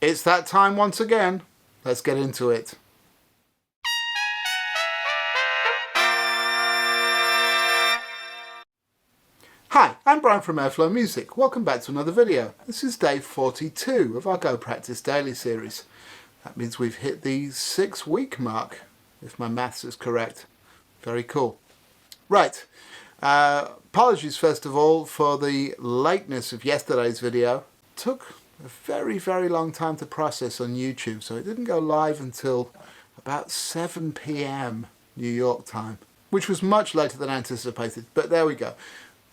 It's that time once again. Let's get into it. Hi, I'm Bryan from Airflow Music. Welcome back to another video. This is day 42 of our Go Practice Daily series. That means we've hit the 6-week mark, if my maths is correct. Very cool. Right, apologies first of all for the lateness of yesterday's video. It took a very, very long time to process on YouTube, so it didn't go live until about 7 p.m. New York time, which was much later than anticipated, but there we go.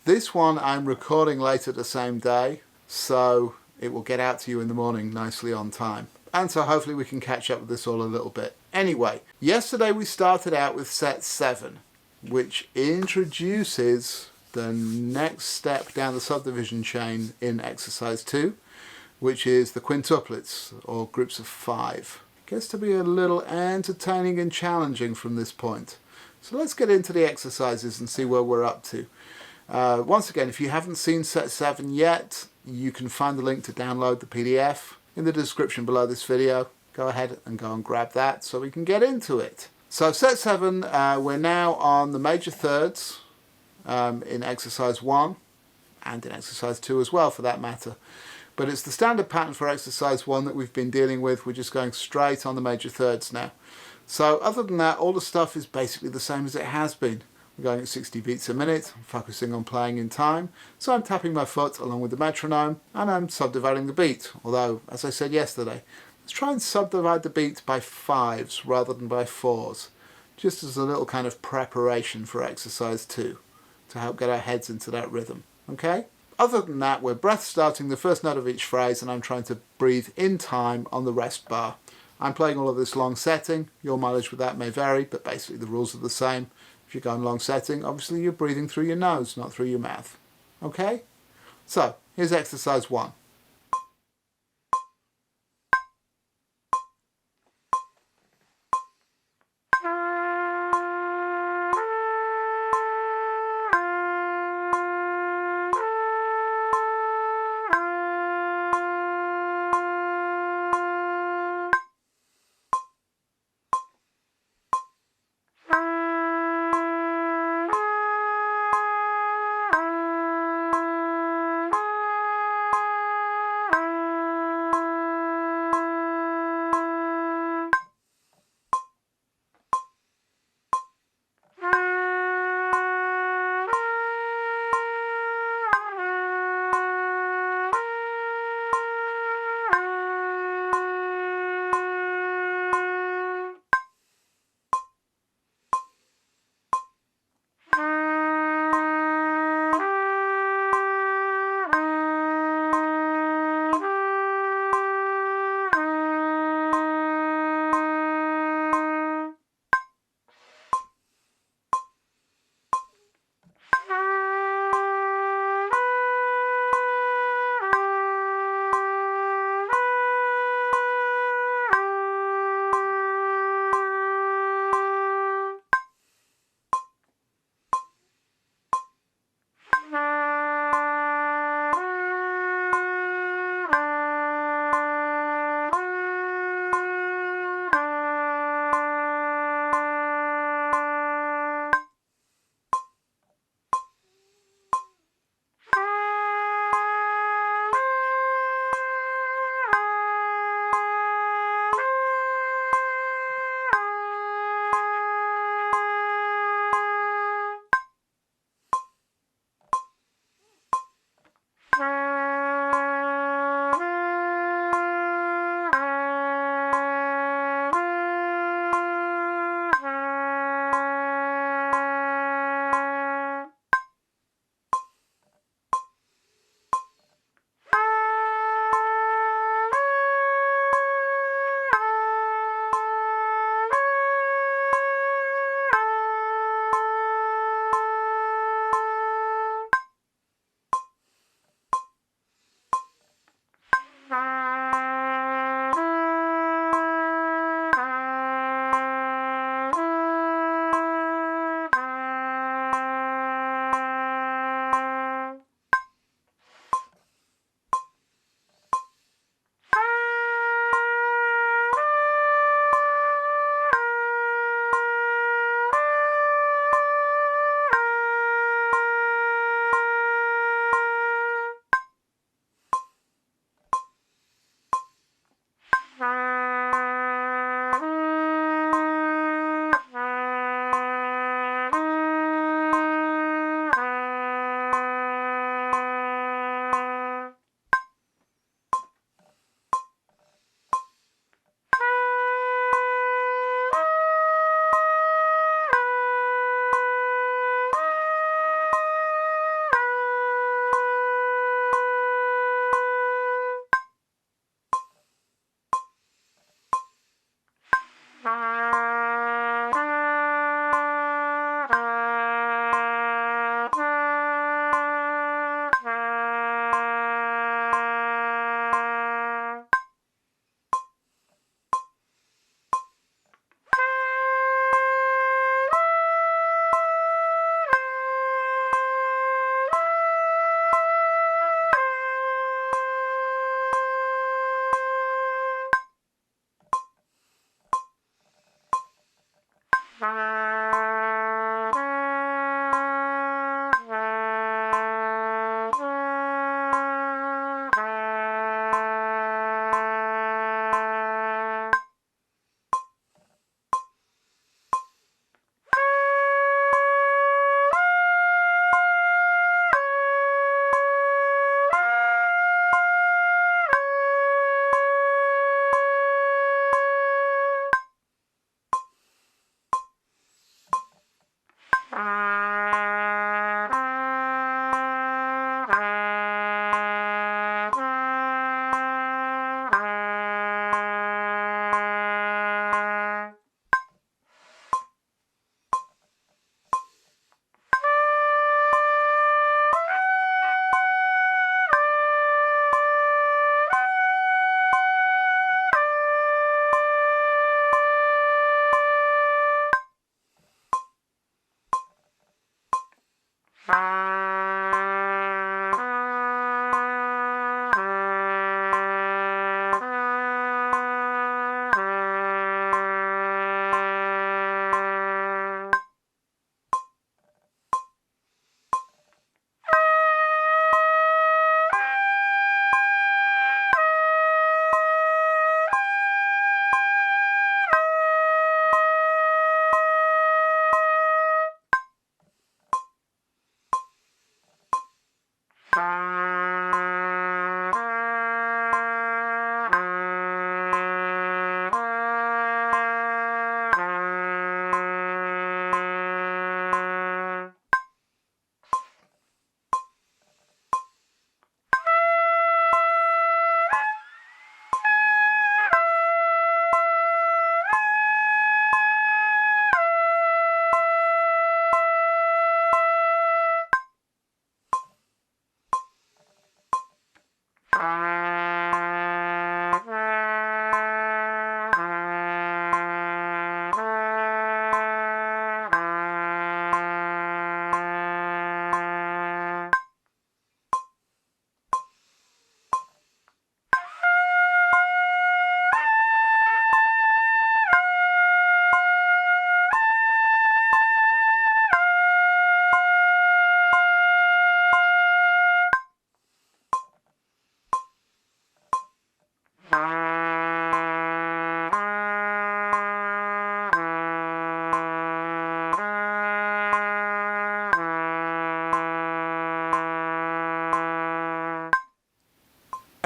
This one I'm recording later the same day, so it will get out to you in the morning nicely on time. And so hopefully we can catch up with this all a little bit. Anyway, yesterday we started out with set 7, which introduces the next step down the subdivision chain in exercise 2, which is the quintuplets, or groups of 5. It gets to be a little entertaining and challenging from this point. So let's get into the exercises and see where we're up to. Once again, if you haven't seen set 7 yet, you can find the link to download the PDF in the description below this video. Go ahead and go and grab that so we can get into it. So set 7, we're now on the major thirds in exercise 1 and in exercise 2 as well for that matter. But it's the standard pattern for exercise 1 that we've been dealing with. We're just going straight on the major thirds now. So other than that, all the stuff is basically the same as it has been. We're going at 60 beats a minute, I'm focusing on playing in time, so I'm tapping my foot along with the metronome and I'm subdividing the beat, although, as I said yesterday, let's try and subdivide the beat by 5s rather than by 4s, just as a little kind of preparation for exercise 2, to help get our heads into that rhythm, okay? Other than that, we're breath starting the first note of each phrase and I'm trying to breathe in time on the rest bar. I'm playing all of this long setting, your mileage with that may vary, but basically the rules are the same. If you're going long setting, obviously you're breathing through your nose, not through your mouth. Okay? So, here's exercise 1.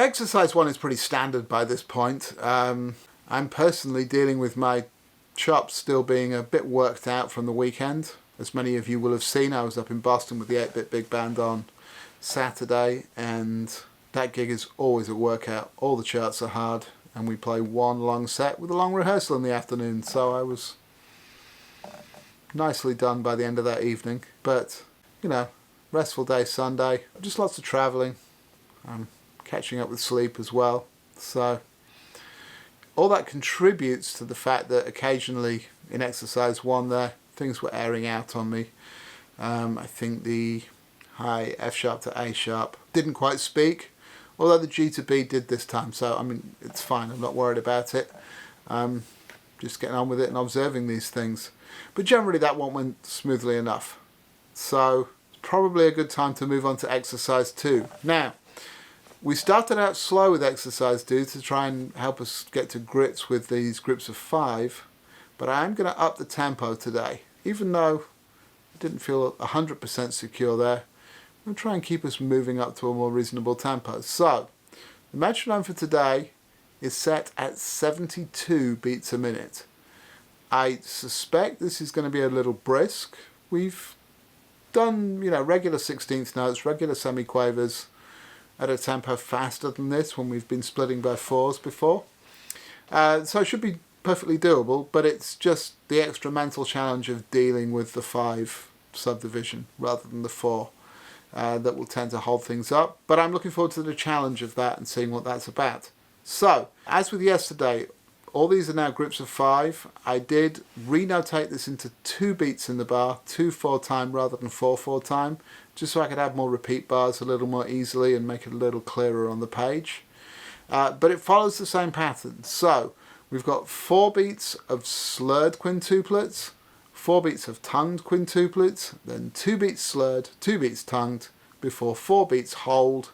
exercise 1 is pretty standard by this point. I'm personally dealing with my chops still being a bit worked out from the weekend. As many of you will have seen, I was up in Boston with the 8-Bit Big Band on Saturday, and that gig is always a workout. All the charts are hard, and we play one long set with a long rehearsal in the afternoon, so I was nicely done by the end of that evening. But, you know, restful day Sunday, just lots of travelling. I'm catching up with sleep as well, so all that contributes to the fact that occasionally in exercise 1 there, things were airing out on me. I think the high F sharp to A sharp didn't quite speak, although the G to B did this time, so I mean, it's fine, I'm not worried about it. Just getting on with it and observing these things. But generally that one went smoothly enough. So it's probably a good time to move on to exercise 2. Now, we started out slow with exercise 2 to try and help us get to grips with these groups of 5, but I am going to up the tempo today. Even though I didn't feel 100% secure there, I'm going to try and keep us moving up to a more reasonable tempo. So, the metronome for today is set at 72 beats a minute. I suspect this is going to be a little brisk. We've done, you know, regular 16th notes, regular semiquavers at a tempo faster than this when we've been splitting by 4s before. So it should be perfectly doable, but it's just the extra mental challenge of dealing with the 5 subdivision rather than the 4 that will tend to hold things up. But I'm looking forward to the challenge of that and seeing what that's about. So, as with yesterday, all these are now groups of 5. I did renotate this into 2 beats in the bar, 2/4 time rather than 4/4 time, just so I could add more repeat bars a little more easily and make it a little clearer on the page. But it follows the same pattern. So we've got 4 beats of slurred quintuplets, 4 beats of tongued quintuplets, then 2 beats slurred, 2 beats tongued, before 4 beats hold,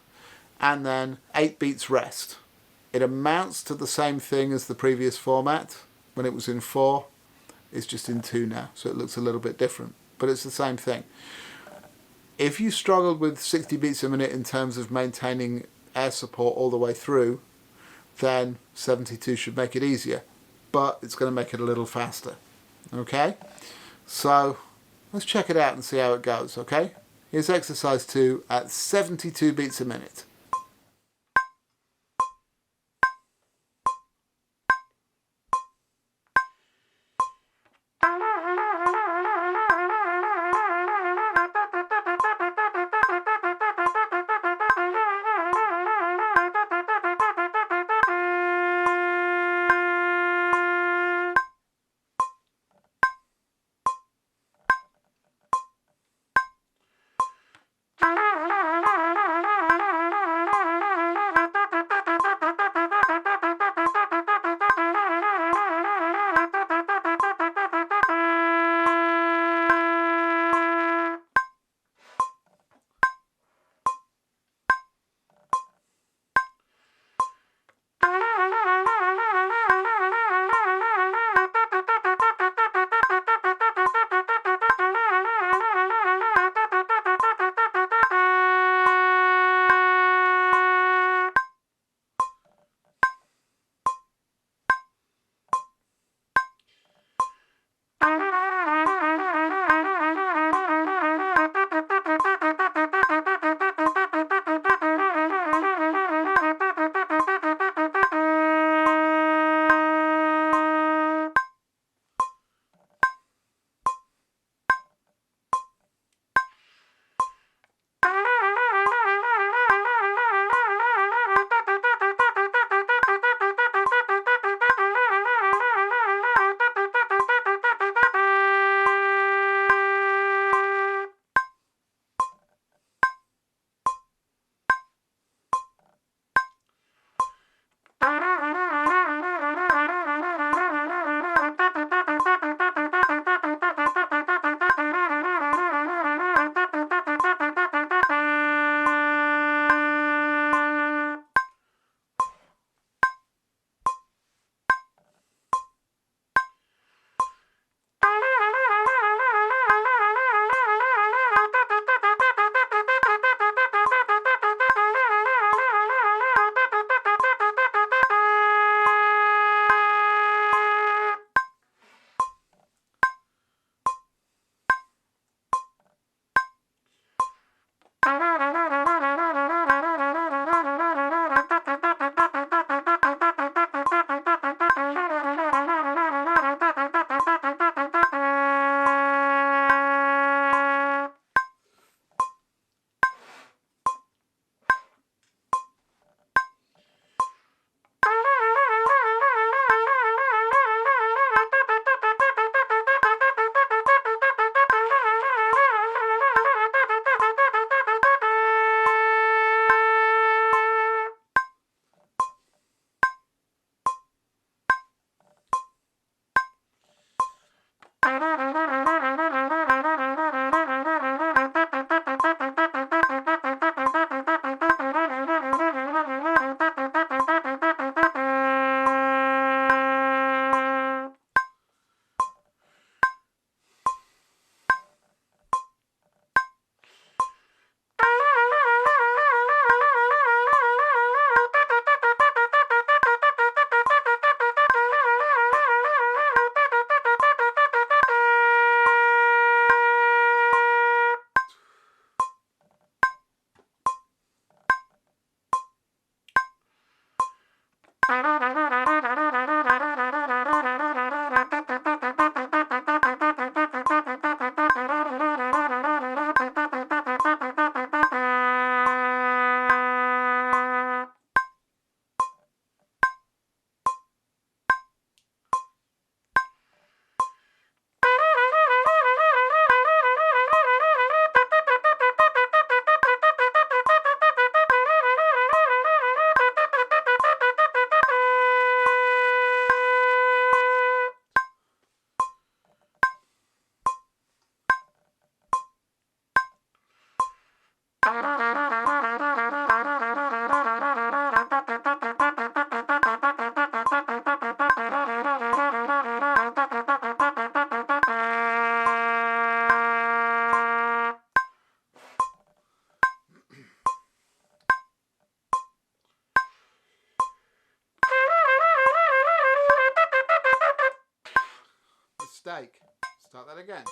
and then 8 beats rest. It amounts to the same thing as the previous format when it was in 4. It's just in 2 now, so it looks a little bit different, but it's the same thing. If you struggled with 60 beats a minute in terms of maintaining air support all the way through, then 72 should make it easier, but it's going to make it a little faster. Okay, so let's check it out and see how it goes. Okay, here's exercise 2 at 72 beats a minute. mistake. Start that again.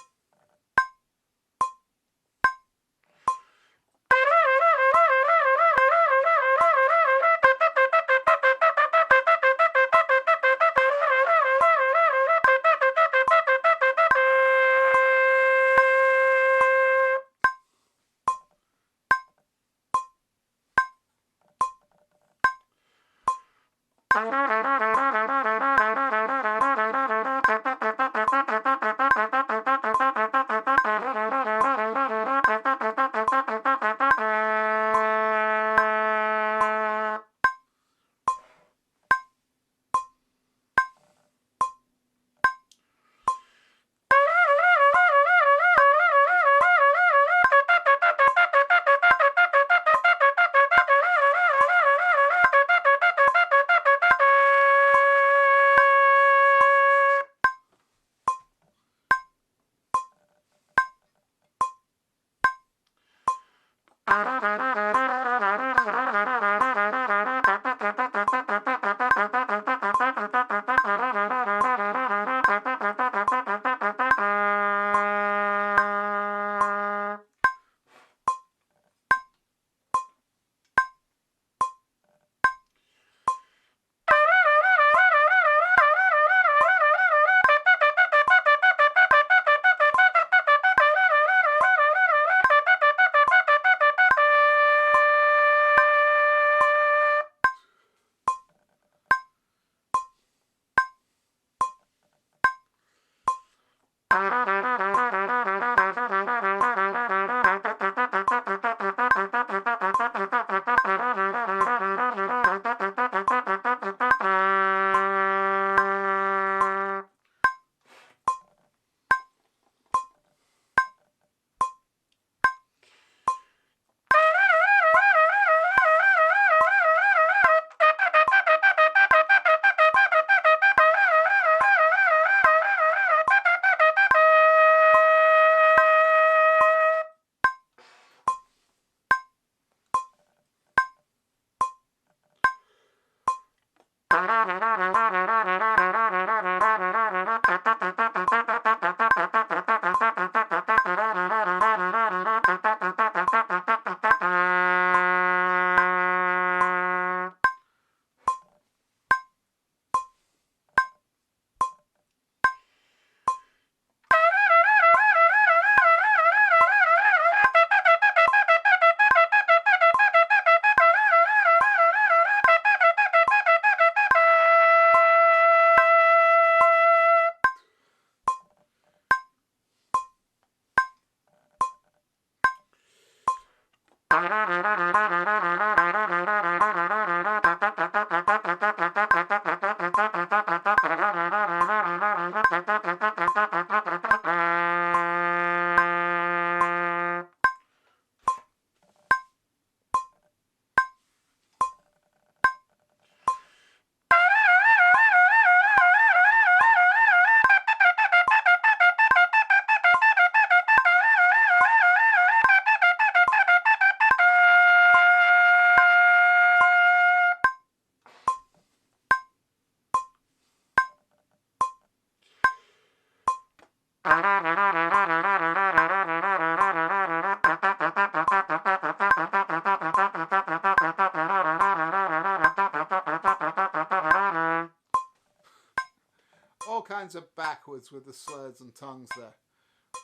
All kinds of backwards with the slurs and tongues there.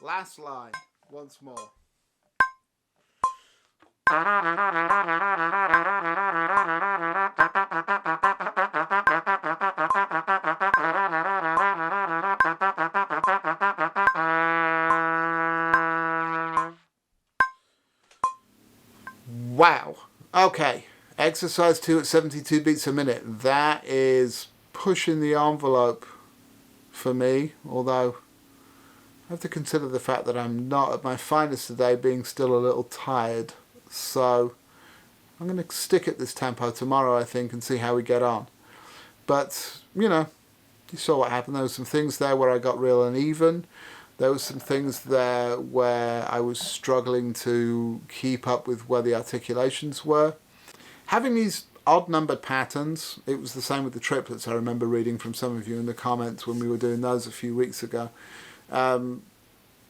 Last line, once more. Wow. Okay. Exercise 2 at 72 beats a minute. That is pushing the envelope for me, although I have to consider the fact that I'm not at my finest today, being still a little tired. So I'm going to stick at this tempo tomorrow, I think, and see how we get on. But, you know, you saw what happened. There were some things there where I got real uneven. There were some things there where I was struggling to keep up with where the articulations were. Having these odd numbered patterns. It was the same with the triplets. I remember reading from some of you in the comments when we were doing those a few weeks ago.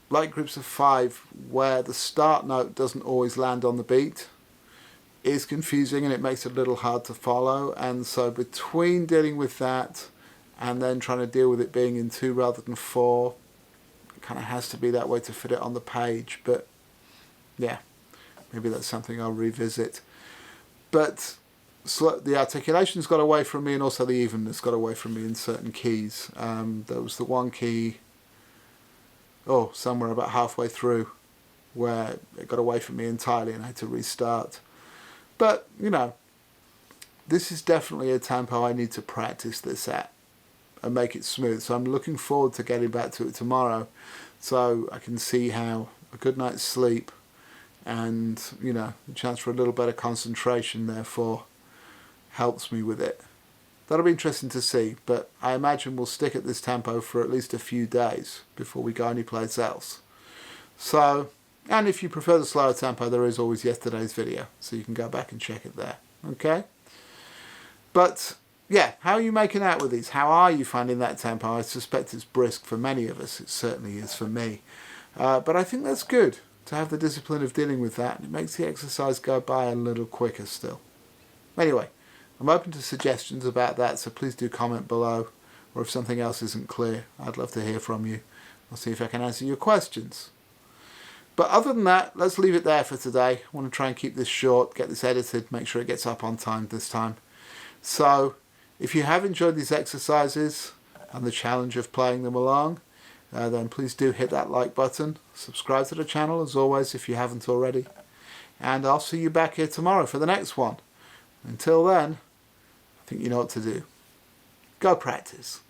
Like groups of 5, where the start note doesn't always land on the beat, is confusing and it makes it a little hard to follow. And so between dealing with that and then trying to deal with it being in 2 rather than 4, it kind of has to be that way to fit it on the page. But yeah, maybe that's something I'll revisit. But the articulation's got away from me, and also the evenness got away from me in certain keys. There was the one key, somewhere about halfway through, where it got away from me entirely and I had to restart. But, you know, this is definitely a tempo I need to practice this at and make it smooth. So I'm looking forward to getting back to it tomorrow so I can see how a good night's sleep and, you know, a chance for a little better concentration, therefore, helps me with it. That'll be interesting to see, but I imagine we'll stick at this tempo for at least a few days before we go anyplace else. So, and if you prefer the slower tempo, there is always yesterday's video, so you can go back and check it there. Okay? But, yeah, how are you making out with these? How are you finding that tempo? I suspect it's brisk for many of us. It certainly is for me. But I think that's good to have the discipline of dealing with that. It makes the exercise go by a little quicker still. Anyway, I'm open to suggestions about that, so please do comment below. Or if something else isn't clear, I'd love to hear from you. I'll see if I can answer your questions. But other than that, let's leave it there for today. I want to try and keep this short, get this edited, make sure it gets up on time this time. So, if you have enjoyed these exercises and the challenge of playing them along, then please do hit that like button. Subscribe to the channel as always if you haven't already. And I'll see you back here tomorrow for the next one. Until then, I think you know what to do. Go practice.